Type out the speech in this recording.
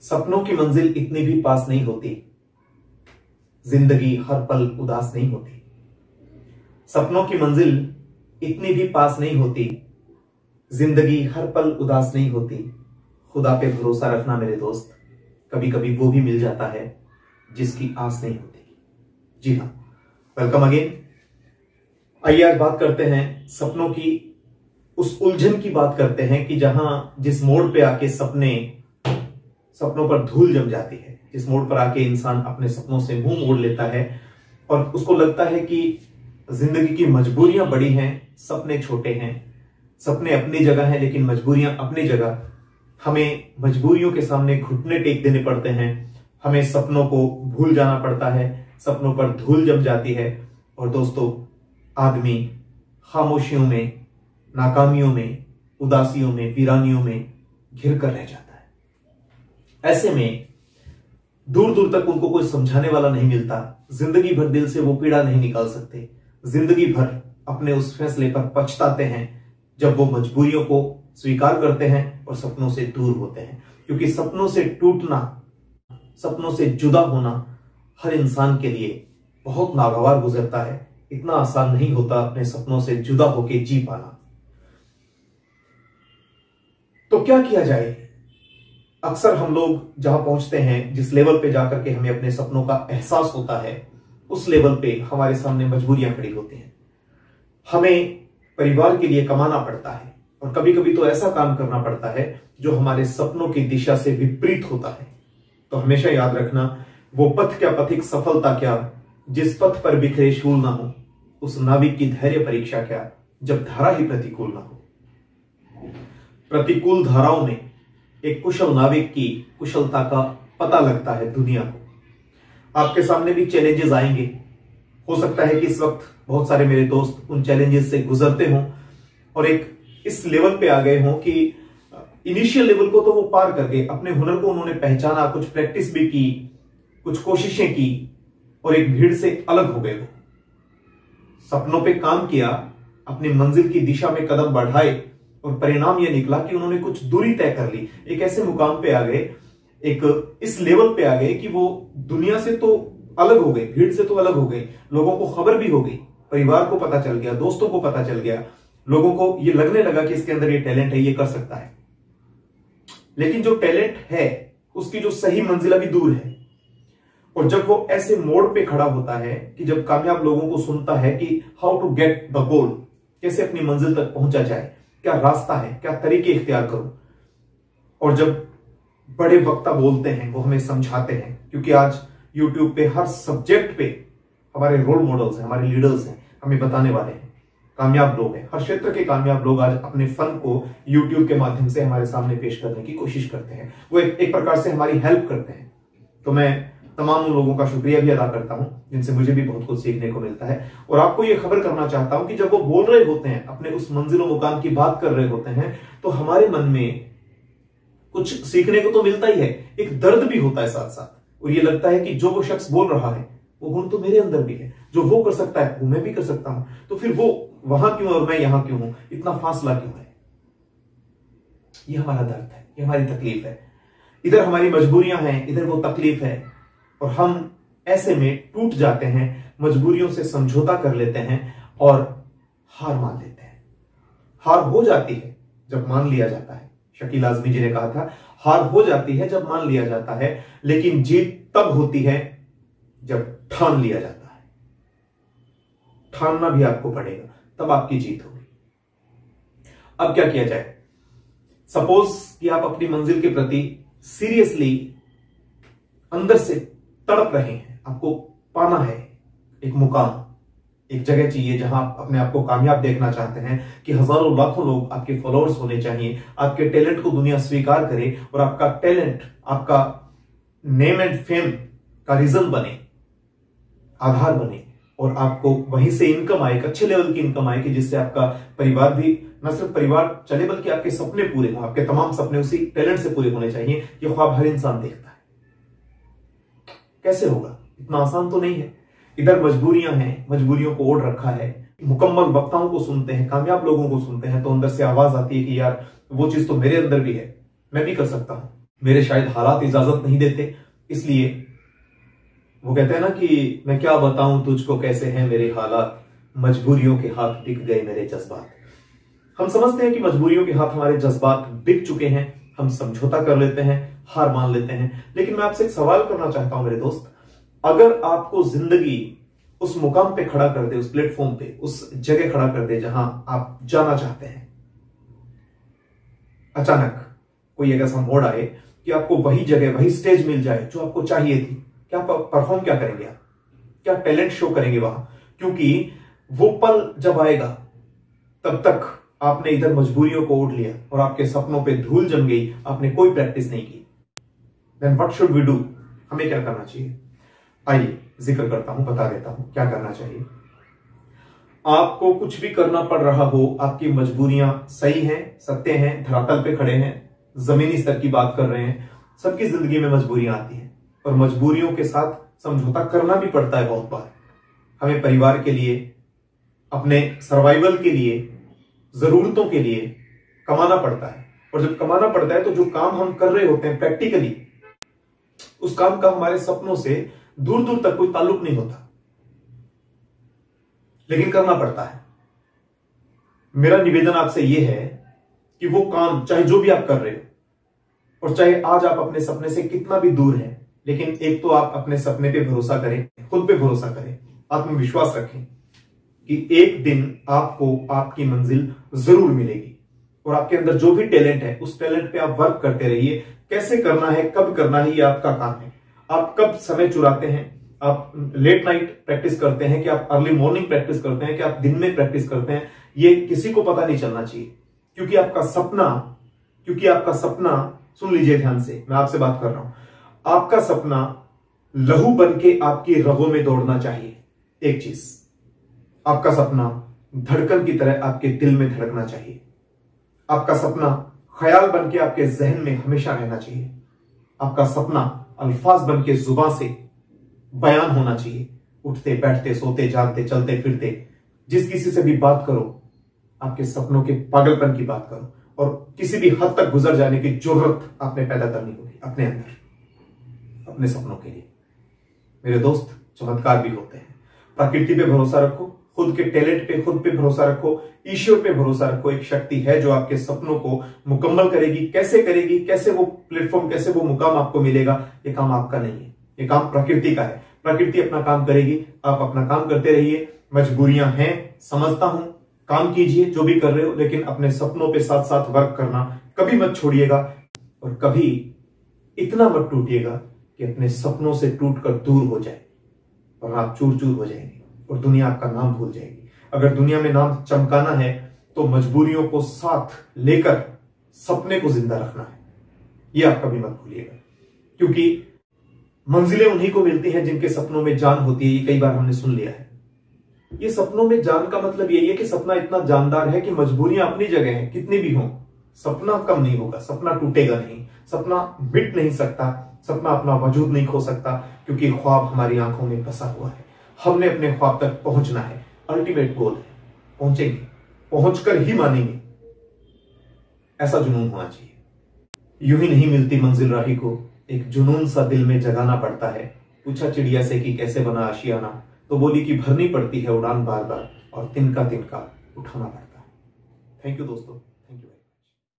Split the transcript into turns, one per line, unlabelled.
सपनों की मंजिल इतनी भी पास नहीं होती, जिंदगी हर पल उदास नहीं होती। सपनों की मंजिल इतनी भी पास नहीं होती, जिंदगी हर पल उदास नहीं होती। खुदा पे भरोसा रखना मेरे दोस्त, कभी कभी वो भी मिल जाता है जिसकी आस नहीं होती। जी हाँ, वेलकम अगेन। आइए आज बात करते हैं सपनों की, उस उलझन की बात करते हैं कि जहां जिस मोड़ पे आके सपनों पर धूल जम जाती है, जिस मोड़ पर आके इंसान अपने सपनों से मुंह मोड़ लेता है और उसको लगता है कि जिंदगी की मजबूरियां बड़ी हैं, सपने छोटे हैं। सपने अपनी जगह हैं लेकिन मजबूरियां अपनी जगह। हमें मजबूरियों के सामने घुटने टेक देने पड़ते हैं, हमें सपनों को भूल जाना पड़ता है, सपनों पर धूल जम जाती है। और दोस्तों, आदमी खामोशियों में, नाकामियों में, उदासियों में, वीरानियों में घिर कर रह जाता है। ऐसे में दूर दूर तक उनको कोई समझाने वाला नहीं मिलता, जिंदगी भर दिल से वो पीड़ा नहीं निकाल सकते, जिंदगी भर अपने उस फैसले पर पछताते हैं जब वो मजबूरियों को स्वीकार करते हैं और सपनों से दूर होते हैं। क्योंकि सपनों से टूटना, सपनों से जुदा होना हर इंसान के लिए बहुत नागवार गुजरता है। इतना आसान नहीं होता अपने सपनों से जुदा होकर जी पाना। तो क्या किया जाए? अक्सर हम लोग जहां पहुंचते हैं, जिस लेवल पे जाकर के हमें अपने सपनों का एहसास होता है, उस लेवल पे हमारे सामने मजबूरियां खड़ी होती हैं। हमें परिवार के लिए कमाना पड़ता है और कभी कभी तो ऐसा काम करना पड़ता है जो हमारे सपनों की दिशा से विपरीत होता है। तो हमेशा याद रखना, वो पथ क्या पथिक सफलता क्या, जिस पथ पर बिखरे शूल ना हो, उस नाविक की धैर्य परीक्षा क्या, जब धारा ही प्रतिकूल ना हो। प्रतिकूल धाराओं में एक कुशल नाविक की कुशलता का पता लगता है दुनिया को। आपके सामने भी चैलेंजेस आएंगे। हो सकता है कि इस वक्त बहुत सारे मेरे दोस्त उन चैलेंजेस से गुजरते हों और एक इस लेवल पे आ गए हों कि इनिशियल लेवल को तो वो पार कर गए, अपने हुनर को उन्होंने पहचाना, कुछ प्रैक्टिस भी की, कुछ कोशिशें की और एक भीड़ से अलग हो गए। वो सपनों पे काम किया, अपनी मंजिल की दिशा में कदम बढ़ाए और परिणाम यह निकला कि उन्होंने कुछ दूरी तय कर ली। एक ऐसे मुकाम पे आ गए, एक इस लेवल पे आ गए कि वो दुनिया से तो अलग हो गए, भीड़ से तो अलग हो गए। लोगों को खबर भी हो गई, परिवार को पता चल गया, दोस्तों को पता चल गया, लोगों को ये लगने लगा कि इसके अंदर ये टैलेंट है, ये कर सकता है। लेकिन जो टैलेंट है उसकी जो सही मंजिल अभी दूर है। और जब वो ऐसे मोड़ पे खड़ा होता है कि जब कामयाब लोगों को सुनता है कि how to get the goal, कैसे अपनी मंजिल तक पहुंचा जाए, क्या रास्ता है, क्या तरीके इख्तियार करो। और जब बड़े वक्ता बोलते हैं, वो हमें समझाते हैं, क्योंकि आज यूट्यूब पे हर सब्जेक्ट पे हमारे रोल मॉडल्स हैं, हमारे लीडर्स हैं, हमें बताने वाले हैं, कामयाब लोग हैं। हर क्षेत्र के कामयाब लोग आज अपने फन को यूट्यूब के माध्यम से हमारे सामने पेश करने की कोशिश करते हैं। वो एक प्रकार से हमारी हेल्प करते हैं। तो मैं तमाम उन लोगों का शुक्रिया भी अदा करता हूं जिनसे मुझे भी बहुत कुछ सीखने को मिलता है। और आपको यह खबर करना चाहता हूं कि जब वो बोल रहे होते हैं, अपने उस मंजिल मुकाम की बात कर रहे होते हैं, तो हमारे मन में कुछ सीखने को तो मिलता ही है, एक दर्द भी होता है साथ साथ। और ये लगता है कि जो वो शख्स बोल रहा है वो गुण तो मेरे अंदर भी है, जो वो कर सकता है वो मैं भी कर सकता हूं। तो फिर वो वहां क्यों और मैं यहां क्यों हूं, इतना फासला क्यों है? ये हमारा दर्द है, ये हमारी तकलीफ है। इधर हमारी मजबूरियां हैं, इधर वो तकलीफ है। और हम ऐसे में टूट जाते हैं, मजबूरियों से समझौता कर लेते हैं और हार मान लेते हैं। हार हो जाती है जब मान लिया जाता है। शकील आजमी जी ने कहा था, हार हो जाती है जब मान लिया जाता है, लेकिन जीत तब होती है जब ठान लिया जाता है। ठानना भी आपको पड़ेगा, तब आपकी जीत होगी। अब क्या किया जाए? सपोज कि आप अपनी मंजिल के प्रति सीरियसली अंदर से तड़प रहे हैं, आपको पाना है एक मुकाम, एक जगह चाहिए जहां आप अपने आप को कामयाब देखना चाहते हैं कि हजारों लाखों लोग आपके फॉलोअर्स होने चाहिए, आपके टैलेंट को दुनिया स्वीकार करे और आपका टैलेंट, आपका नेम एंड फेम का रीजन बने, आधार बने और आपको वहीं से इनकम आए, एक अच्छे लेवल की इनकम आए कि जिससे आपका परिवार भी, न सिर्फ परिवार चले बल्कि आपके सपने पूरे हों। आपके तमाम सपने उसी टैलेंट से पूरे होने चाहिए। ये ख्वाब हर इंसान देखता है। कैसे होगा? इतना आसान तो नहीं है। इधर मजबूरियां हैं, मजबूरियों को ओढ़ रखा है, मुकम्मल वक्ताओं को सुनते हैं, कामयाब लोगों को सुनते हैं, तो अंदर से आवाज आती है कि यार वो चीज तो मेरे अंदर भी है, मैं भी कर सकता हूं। मेरे शायद हालात इजाजत नहीं देते, इसलिए वो कहते हैं ना कि मैं क्या बताऊं तुझको कैसे हैं मेरे हालात, मजबूरियों के हाथ बिक गए मेरे जज्बात। हम समझते हैं कि मजबूरियों के हाथ हमारे जज्बात बिक चुके हैं, हम समझौता कर लेते हैं, हार मान लेते हैं। लेकिन मैं आपसे एक सवाल करना चाहता हूं मेरे दोस्त, अगर आपको जिंदगी उस मुकाम पे खड़ा कर दे, उस प्लेटफॉर्म पे, उस जगह खड़ा कर दे जहां आप जाना चाहते हैं, अचानक कोई एक ऐसा मोड़ आए कि आपको वही जगह, वही स्टेज मिल जाए जो आपको चाहिए थी, क्या परफॉर्म क्या करेंगे आप? क्या टैलेंट शो करेंगे वहां? क्योंकि वो पल जब आएगा तब तक आपने इधर मजबूरियों को ओढ़ लिया और आपके सपनों पे धूल जम गई, आपने कोई प्रैक्टिस नहीं की। Then what should we do? हमें क्या करना चाहिए? आइए जिक्र करता हूं, बता देता हूं क्या करना चाहिए। आपको कुछ भी करना पड़ रहा हो, आपकी मजबूरियां सही हैं, सत्य हैं, धरातल पे खड़े हैं, जमीनी स्तर की बात कर रहे हैं। सबकी जिंदगी में मजबूरियां आती हैं और मजबूरियों के साथ समझौता करना भी पड़ता है। बहुत बार हमें परिवार के लिए, अपने सर्वाइवल के लिए, जरूरतों के लिए कमाना पड़ता है। और जब कमाना पड़ता है तो जो काम हम कर रहे होते हैं प्रैक्टिकली, उस काम का हमारे सपनों से दूर दूर तक कोई ताल्लुक नहीं होता, लेकिन करना पड़ता है। मेरा निवेदन आपसे यह है कि वो काम, चाहे जो भी आप कर रहे हो और चाहे आज आप अपने सपने से कितना भी दूर हैं, लेकिन एक तो आप अपने सपने पे भरोसा करें, खुद पे भरोसा करें, आत्मविश्वास रखें कि एक दिन आपको आपकी मंजिल जरूर मिलेगी। और आपके अंदर जो भी टैलेंट है, उस टैलेंट पे आप वर्क करते रहिए। कैसे करना है, कब करना है, ये आपका काम है। आप कब समय चुराते हैं, आप लेट नाइट प्रैक्टिस करते हैं कि आप अर्ली मॉर्निंग प्रैक्टिस करते हैं कि आप दिन में प्रैक्टिस करते हैं, ये किसी को पता नहीं चलना चाहिए। क्योंकि आपका सपना सुन लीजिए ध्यान से, मैं आपसे बात कर रहा हूं, आपका सपना लहू बन के आपकी रगों में दौड़ना चाहिए। एक चीज, आपका सपना धड़कन की तरह आपके दिल में धड़कना चाहिए। आपका सपना ख्याल बन के आपके जहन में हमेशा रहना चाहिए। आपका सपना अल्फाज बन के जुबान से बयान होना चाहिए। उठते बैठते, सोते जागते, चलते फिरते, जिस किसी से भी बात करो, आपके सपनों के पागलपन की बात करो और किसी भी हद तक गुजर जाने की जरूरत आपने पैदा करनी होगी अपने अंदर, अपने सपनों के लिए। मेरे दोस्त, चमत्कार भी होते हैं। प्रकृति पे भरोसा रखो, खुद के टैलेंट पे, खुद पे भरोसा रखो, ईश्वर पे भरोसा रखो। एक शक्ति है जो आपके सपनों को मुकम्मल करेगी। कैसे करेगी, कैसे वो प्लेटफॉर्म, कैसे वो मुकाम आपको मिलेगा, ये काम आपका नहीं है, ये काम प्रकृति का है। प्रकृति अपना काम करेगी, आप अपना काम करते रहिए। मजबूरियां हैं, समझता हूं, काम कीजिए जो भी कर रहे हो, लेकिन अपने सपनों पे साथ साथ वर्क करना कभी मत छोड़िएगा और कभी इतना मत टूटिएगा कि अपने सपनों से टूटकर दूर हो जाए और आप चूर चूर हो जाएंगे और दुनिया आपका नाम भूल जाएगी। अगर दुनिया में नाम चमकाना है तो मजबूरियों को साथ लेकर सपने को जिंदा रखना है, ये आप कभी मत भूलिएगा। क्योंकि मंजिलें उन्हीं को मिलती हैं जिनके सपनों में जान होती है। ये कई बार हमने सुन लिया है। ये सपनों में जान का मतलब यही है कि सपना इतना जानदार है कि मजबूरियां अपनी जगह हैं, कितनी भी हों, सपना कम नहीं होगा, सपना टूटेगा नहीं, सपना मिट नहीं सकता, सपना अपना वजूद नहीं खो सकता, क्योंकि ख्वाब हमारी आंखों में बसा हुआ है। हमने अपने ख्वाब तक पहुंचना है, अल्टीमेट गोल है, पहुंचेंगे, पहुंचकर ही मानेंगे, ऐसा जुनून होना चाहिए। यूं ही नहीं मिलती मंजिल राही को, एक जुनून सा दिल में जगाना पड़ता है। पूछा चिड़िया से कि कैसे बना आशियाना, तो बोली कि भरनी पड़ती है उड़ान बार बार और तिनका तिनका उठाना पड़ता है। थैंक यू दोस्तों।